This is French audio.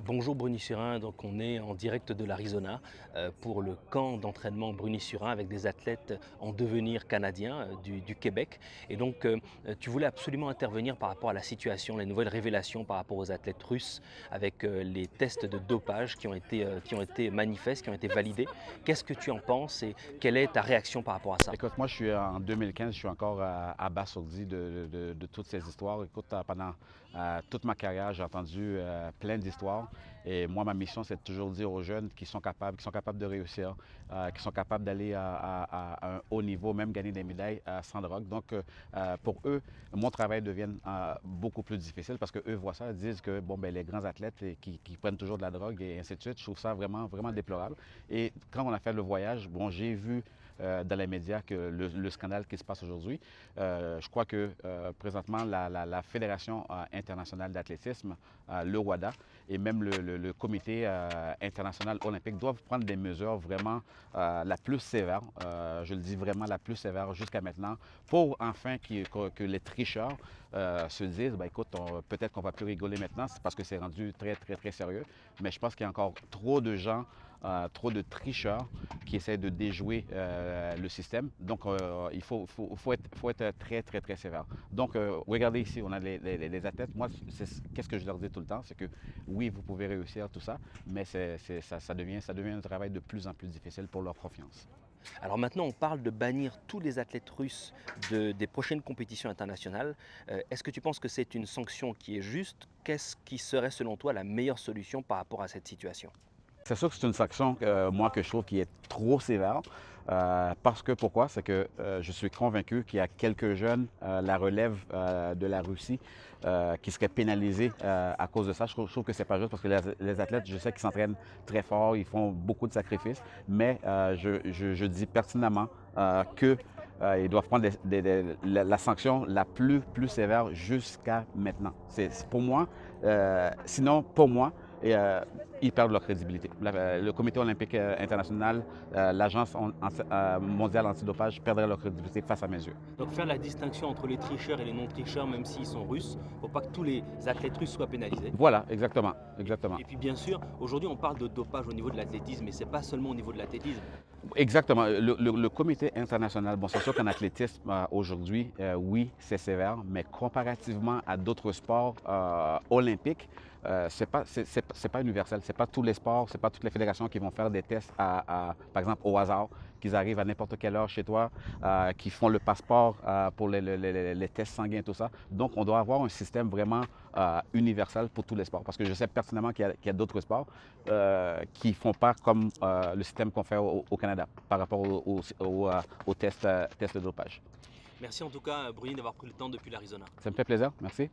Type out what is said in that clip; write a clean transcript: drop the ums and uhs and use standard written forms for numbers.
Bonjour Bruni-sur-Ain, donc on est en direct de l'Arizona pour le camp d'entraînement Bruni-sur-Ain avec des athlètes en devenir canadiens du Québec. Et donc tu voulais absolument intervenir par rapport à la situation, les nouvelles révélations par rapport aux athlètes russes avec les tests de dopage qui ont été manifestes, qui ont été validés. Qu'est-ce que tu en penses et quelle est ta réaction par rapport à ça? Écoute, moi, je suis en 2015, je suis encore abasourdi de toutes ces histoires. Écoute, pendant toute ma carrière, j'ai entendu plein d'histoires. Et moi, ma mission, c'est de toujours dire aux jeunes qui sont capables de réussir, qui sont capables d'aller à un haut niveau, même gagner des médailles sans drogue. Donc, pour eux, mon travail devient beaucoup plus difficile parce qu'eux voient ça, ils disent que bon, ben, les grands athlètes qui prennent toujours de la drogue et ainsi de suite, je trouve ça vraiment, vraiment déplorable. Et quand on a fait le voyage, bon, j'ai vu dans les médias que le scandale qui se passe aujourd'hui. Je crois que présentement, la Fédération internationale d'athlétisme, le WADA, et même le Comité international olympique doivent prendre des mesures vraiment la plus sévère, je le dis vraiment la plus sévère jusqu'à maintenant, pour enfin que les tricheurs se disent, ben, écoute, peut-être qu'on va plus rigoler maintenant, c'est parce que c'est rendu très, très, très sérieux, mais je pense qu'il y a encore trop de gens, trop de tricheurs qui essaient de déjouer le système. Donc, faut être très, très, très sévère. Donc, regardez ici, on a les athlètes. Moi, qu'est-ce que je leur dis tout le temps? C'est que oui, vous pouvez réussir tout ça, mais ça devient un travail de plus en plus difficile pour leur confiance. Alors maintenant, on parle de bannir tous les athlètes russes des prochaines compétitions internationales. Est-ce que tu penses que c'est une sanction qui est juste? Qu'est-ce qui serait selon toi la meilleure solution par rapport à cette situation? C'est sûr que c'est une sanction, moi, que je trouve qui est trop sévère. Parce que pourquoi? C'est que je suis convaincu qu'il y a quelques jeunes, la relève de la Russie, qui seraient pénalisés à cause de ça. Je trouve que c'est pas juste parce que les athlètes, je sais qu'ils s'entraînent très fort, ils font beaucoup de sacrifices, mais je dis pertinemment que ils doivent prendre la sanction la plus sévère jusqu'à maintenant. C'est pour moi, sinon pour moi, et, ils perdent leur crédibilité. Le Comité olympique international, l'Agence mondiale antidopage perdrait leur crédibilité face à mes yeux. Donc faire la distinction entre les tricheurs et les non-tricheurs, même s'ils sont russes, pour pas que tous les athlètes russes soient pénalisés. Voilà, exactement, exactement. Et puis bien sûr, aujourd'hui on parle de dopage au niveau de l'athlétisme, mais c'est pas seulement au niveau de l'athlétisme. Exactement. Le comité international, bon, c'est sûr qu'en athlétisme, aujourd'hui, oui, c'est sévère, mais comparativement à d'autres sports olympiques, c'est pas universel. C'est pas tous les sports, c'est pas toutes les fédérations qui vont faire des tests, par exemple, au hasard, qu'ils arrivent à n'importe quelle heure chez toi, qui font le passeport pour les tests sanguins et tout ça. Donc, on doit avoir un système vraiment universel pour tous les sports. Parce que je sais pertinemment qu'il y a d'autres sports qui ne font pas comme le système qu'on fait au Canada par rapport au test de dopage. Merci en tout cas Bruni d'avoir pris le temps depuis l'Arizona. Ça me fait plaisir. Merci.